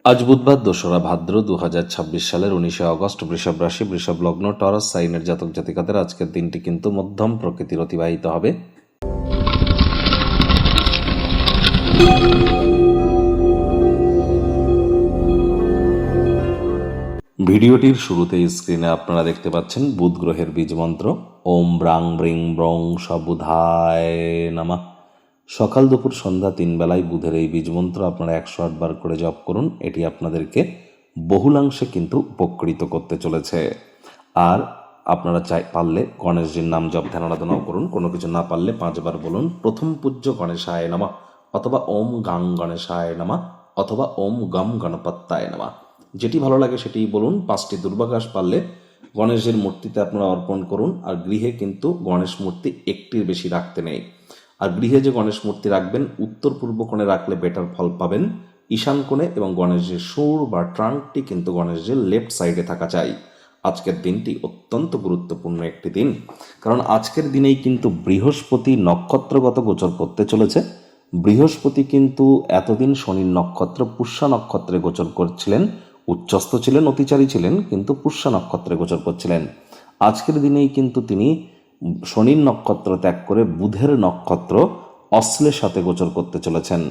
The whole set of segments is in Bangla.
আজ বুধবার ২রা ভাদ্র ২০২৬ সালের ১৯ আগস্ট। বৃষভ রাশি, বৃষভ লগ্ন, টরাস সাইনের জাতক জাতিকাদের আজকের দিনটি কিন্তু মধ্যম প্রকৃতির অতিবাহিত হবে। ভিডিওটির শুরুতেই স্ক্রিনে আপনারা দেখতে পাচ্ছেন বুধ গ্রহের বীজ মন্ত্র ওম ব্রাং ব্রিং ব্রং সবুধায় নামা। সকাল দুপুর সন্ধ্যা ৩ বেলায় বুধের এই বীজ মন্ত্র আপনারা ১০৮ বার করে জপ করুন। এটি আপনাদেরকে বহুলাংশে কিন্তু উপকৃত করতে চলেছে। আর আপনারা পারলে গণেশজির নাম জপ ধ্যান আরাধনাও করুন। কোনো কিছু না পারলে ৫ বার বলুন প্রথম পূজ্য গণেশায় নমঃ, অথবা ওম গাং গণেশায় নমঃ, অথবা ওম গম গণপত্যায় নমঃ। যেটি ভালো লাগে সেটিই বলুন। ৫টি দুর্বাঘাস পারলে গণেশের মূর্তিতে আপনারা অর্পণ করুন। আর গৃহে কিন্তু গণেশ মূর্তি একটির বেশি রাখতে নেই। আর গৃহে যে গণেশ মূর্তি রাখবেন উত্তর পূর্ব কোণে রাখলে বেটার ফল পাবেন। ঈশান কোণে এবং গণেশের সুর বা ট্রাঙ্কটি কিন্তু গণেশের লেফট সাইডে থাকা চাই। আজকের দিনটি অত্যন্ত গুরুত্বপূর্ণ একটি দিন, কারণ আজকের দিনেই কিন্তু বৃহস্পতি নক্ষত্রগত গোচর করতে চলেছে। বৃহস্পতি কিন্তু এতদিন শনির নক্ষত্র পুষ্যা নক্ষত্রে গোচর করছিলেন, উচ্চস্থ ছিলেন, অতিচারী ছিলেন, কিন্তু পুষ্যা নক্ষত্রে গোচর করছিলেন। আজকের দিনেই কিন্তু তিনি শনির নক্ষত্র ত্যাগ করে বুধের নক্ষত্র অশ্লেষাতে গোচর করতে চলেছেন।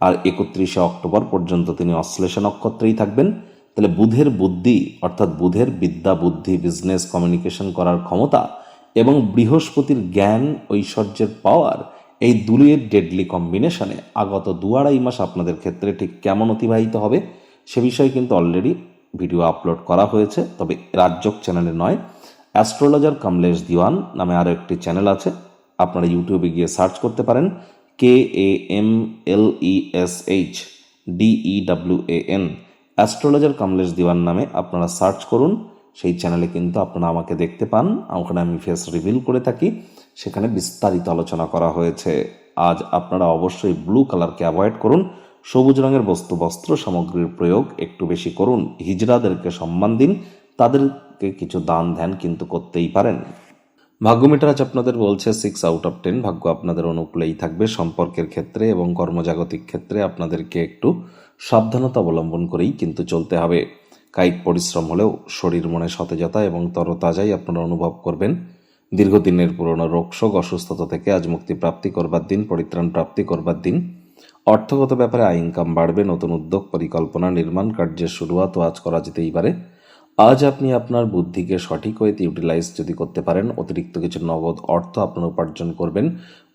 আর ৩১শে অক্টোবর পর্যন্ত তিনি অশ্লেষা নক্ষত্রেই থাকবেন। তাহলে বুধের বুদ্ধি অর্থাৎ বুধের বিদ্যা, বুদ্ধি, বিজনেস, কমিউনিকেশন করার ক্ষমতা এবং বৃহস্পতির জ্ঞান, ঐশ্বর্যের পাওয়ার, এই দুইয়ের ডেডলি কম্বিনেশনে আগত ২-২.৫ মাস আপনাদের ক্ষেত্রে ঠিক কেমন অতিবাহিত হবে সে বিষয়ে কিন্তু অলরেডি ভিডিও আপলোড করা হয়েছে, তবে রাজযোগ চ্যানেলে নয়। অ্যাস্ট্রোলজার কামলেশ দিওয়ান নামে আরও একটি চ্যানেল আছে, আপনারা ইউটিউবে গিয়ে সার্চ করতে পারেন KAMLESHDEWAN, অ্যাস্ট্রোলজার কামলেশ দিওয়ান নামে আপনারা সার্চ করুন। সেই চ্যানেলে কিন্তু আপনারা আমাকে দেখতে পান, ওখানে আমি ফেস রিভিল করে থাকি, সেখানে বিস্তারিত আলোচনা করা হয়েছে। আজ আপনারা অবশ্যই ব্লু কালারকে অ্যাভয়েড করুন, সবুজ রঙের বস্ত্র সামগ্রীর প্রয়োগ একটু বেশি করুন। হিজড়াদেরকে সম্মান দিন, তাদেরকে কিছু দান ধ্যান কিন্তু করতেই পারেন। ভাগ্যমিটার আজ আপনাদের বলছে 6/10। ভাগ্য আপনাদের অনুকূলেই থাকবে। সম্পর্কের ক্ষেত্রে এবং কর্মজাগতিক ক্ষেত্রে আপনাদেরকে একটু সাবধানতা অবলম্বন করেই কিন্তু চলতে হবে। কায়িক পরিশ্রম হলেও শরীর মনে সতেজতা এবং তরতাজাই আপনারা অনুভব করবেন। দীর্ঘদিনের পুরনো রোগশোক অসুস্থতা থেকে আজ মুক্তি প্রাপ্তি করবার দিন, পরিত্রাণ প্রাপ্তি করবার দিন। অর্থগত ব্যাপারে আয় ইনকাম বাড়বে। নতুন উদ্যোগ, পরিকল্পনা, নির্মাণ কার্যের শুরুয়াতও আজ করা যেতেই পারে। আজ আপনি আপনার বুদ্ধিকে সঠিক ওয়েতে ইউটিলাইজ যদি করতে পারেন, অতিরিক্ত কিছু নগদ অর্থ আপনার উপার্জন করবেন।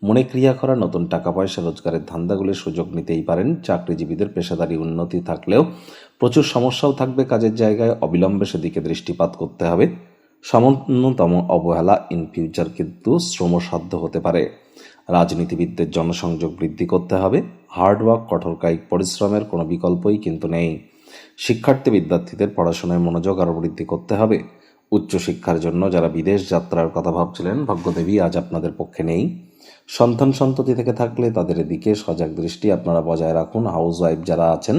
মনে ক্রিয়া করা নতুন টাকা পয়সা রোজগারের ধান্দাগুলির সুযোগ নিতেই পারেন। চাকরিজীবীদের পেশাদারি উন্নতি থাকলেও প্রচুর সমস্যাও থাকবে কাজের জায়গায়, অবিলম্বে সেদিকে দৃষ্টিপাত করতে হবে। সামান্যতম অবহেলা ইন ফিউচার কিন্তু শ্রমসাধ্য হতে পারে। রাজনীতিবিদদের জনসংযোগ বৃদ্ধি করতে হবে। হার্ডওয়ার্ক, কঠোর কায়িক পরিশ্রমের কোনো বিকল্পই কিন্তু নেই। শিক্ষার্থী বিদ্যার্থীদের পড়াশোনায় মনোযোগ আরও বৃদ্ধি করতে হবে। উচ্চশিক্ষার জন্য যারা বিদেশ যাত্রার কথা ভাবছিলেন, ভাগ্যদেবী আজ আপনাদের পক্ষে নেই। সন্তান সন্ততি থেকে থাকলে তাদের দিকে সজাগ দৃষ্টি আপনারা বজায় রাখুন। হাউস ওয়াইফ যারা আছেন,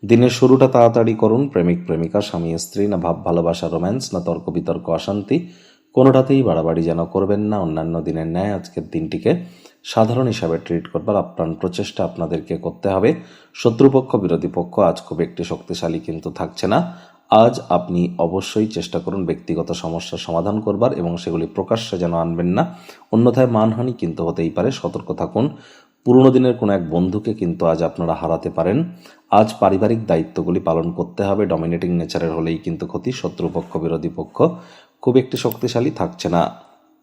দিনের শুরুটা তাড়াতাড়ি করুন। প্রেমিক প্রেমিকা, স্বামী স্ত্রী, না ভাব ভালোবাসা, রোম্যান্স, না তর্ক বিতর্ক, অশান্তি, কোনোটাতেই বাড়াবাড়ি যেন করবেন না। অন্যান্য দিনের ন্যায় আজকের দিনটিকে সাধারণ হিসাবে ট্রিট করবার আপ্রাণ প্রচেষ্টা আপনাদেরকে করতে হবে। শত্রুপক্ষ, বিরোধী পক্ষ আজ খুব একটি শক্তিশালী কিন্তু থাকছে না। আজ আপনি অবশ্যই চেষ্টা করুন ব্যক্তিগত সমস্যার সমাধান করবার এবং সেগুলি প্রকাশ্যে যেন আনবেন না, অন্যথায় মানহানি কিন্তু হতেই পারে। সতর্ক থাকুন। পুরনো দিনের কোনো এক বন্ধুকে কিন্তু আজ আপনারা হারাতে পারেন। আজ পারিবারিক দায়িত্বগুলি পালন করতে হবে। ডমিনেটিং নেচারের হলেই কিন্তু ক্ষতি। শত্রুপক্ষ, বিরোধী পক্ষ খুব একটি শক্তিশালী থাকছে না।